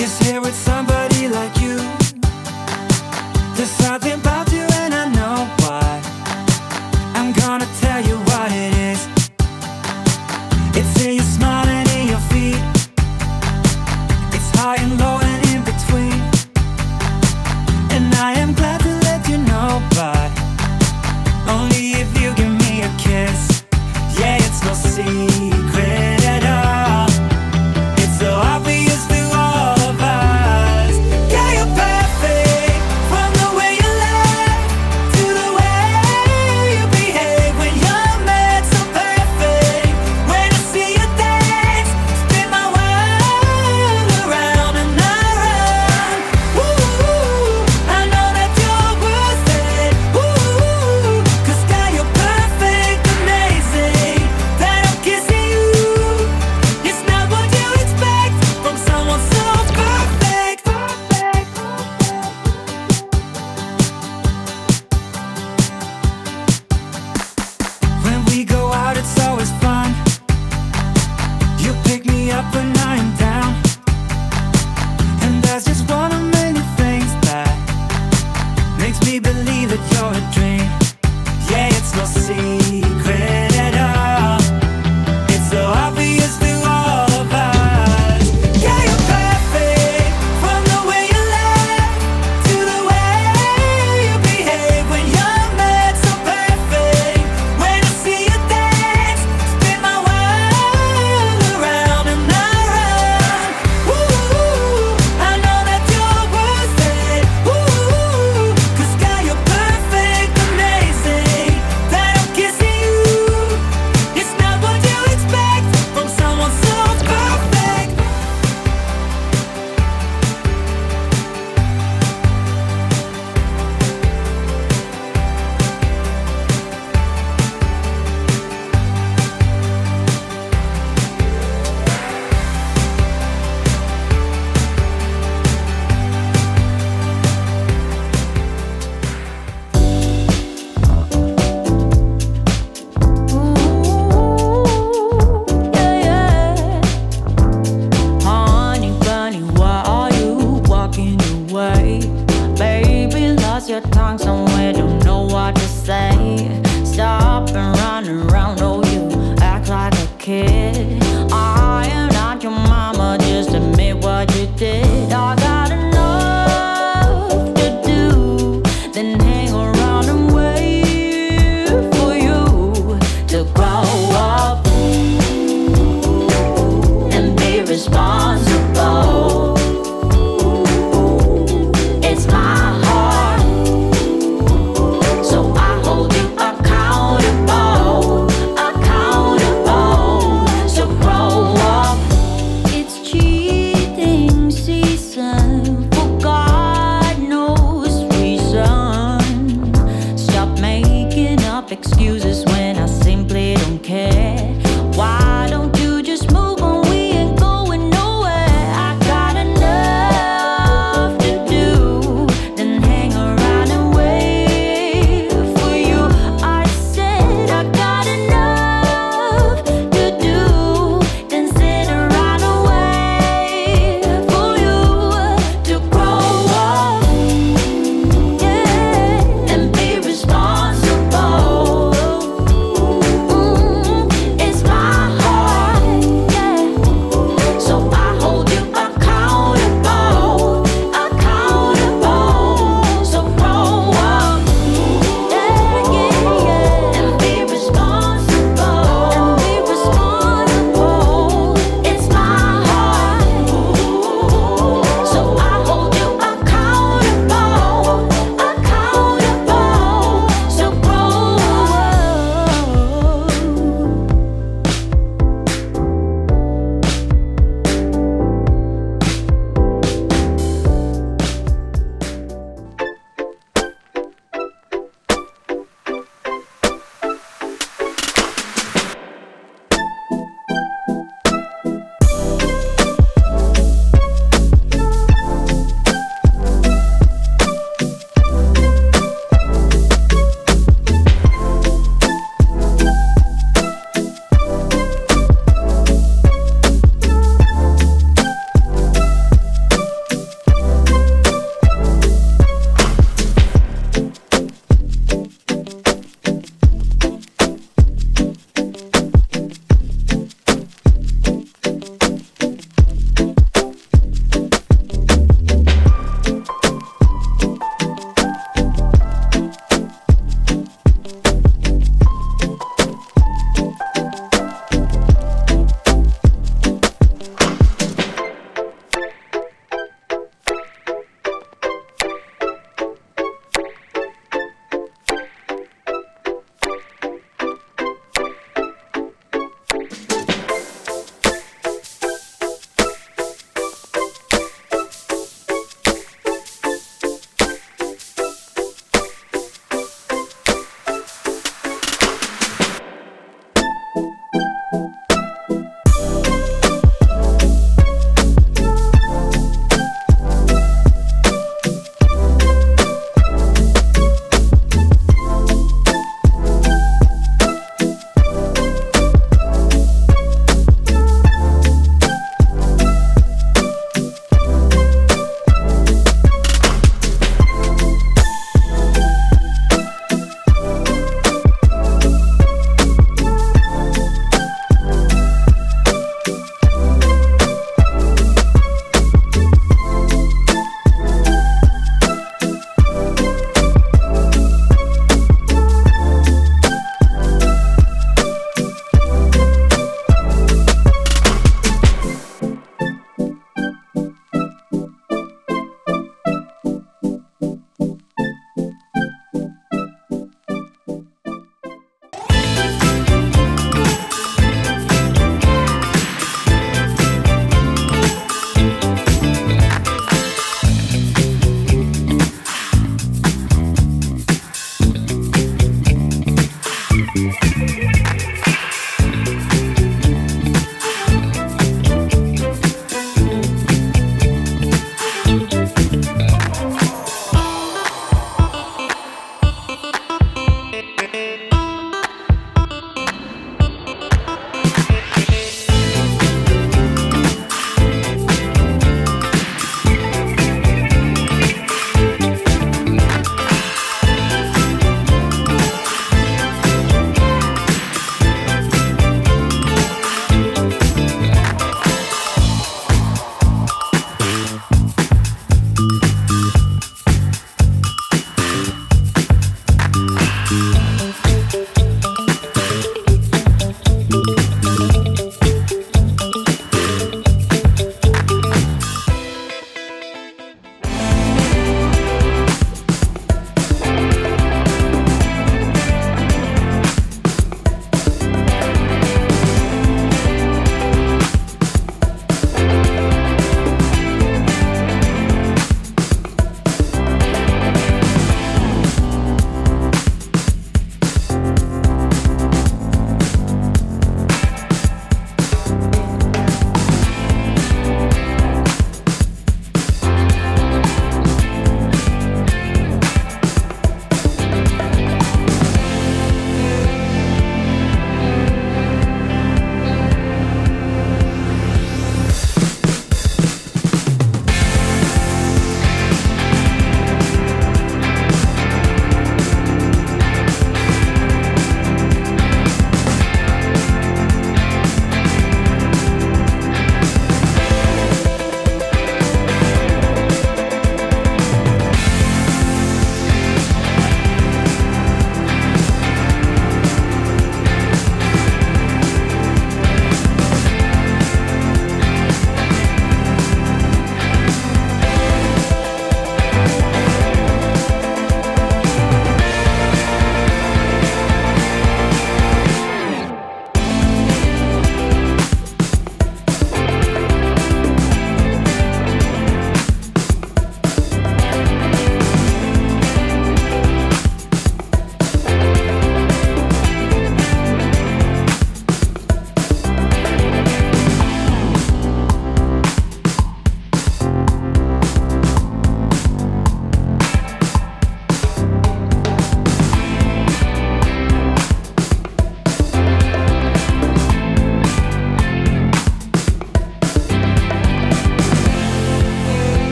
is here with somebody like you. There's something about you and I know why. I'm gonna tell you what it is. It's in your smile and in your feet. It's high and low and in between. And I am glad to let you know, but only if you give me a kiss. Yeah, it's no secret at all. It's so obvious to all of us. Yeah, you're perfect, from the way you laugh to the way you behave when you're mad. So perfect, when I see you dance, spin my world around and around. Ooh, I know that you're worth it. Ooh, 'cause girl, you're perfect, amazing. That I'm kissing you, it's not what you expect from someone so perfect. When we go out, it's always fun. You pick me up when I am down, and that's just one of many things that makes me believe that you're a dream. Yeah, it's no secret at all. It's so obvious to all of us. Yeah, you're perfect, from the way you laugh to the way you behave when you're mad. So perfect, when I see you dance, spin my world around and around. Ooh, I know that you're worth it. Ooh, 'cause girl, you're perfect, amazing. That I'm kissing you, it's not what you expect from someone so perfect. Honey bunny, why are you walking away? Baby, lost your tongue somewhere, don't know what to say. Stop and run around, oh you act like a kid. I am not your mama, just admit what you did. I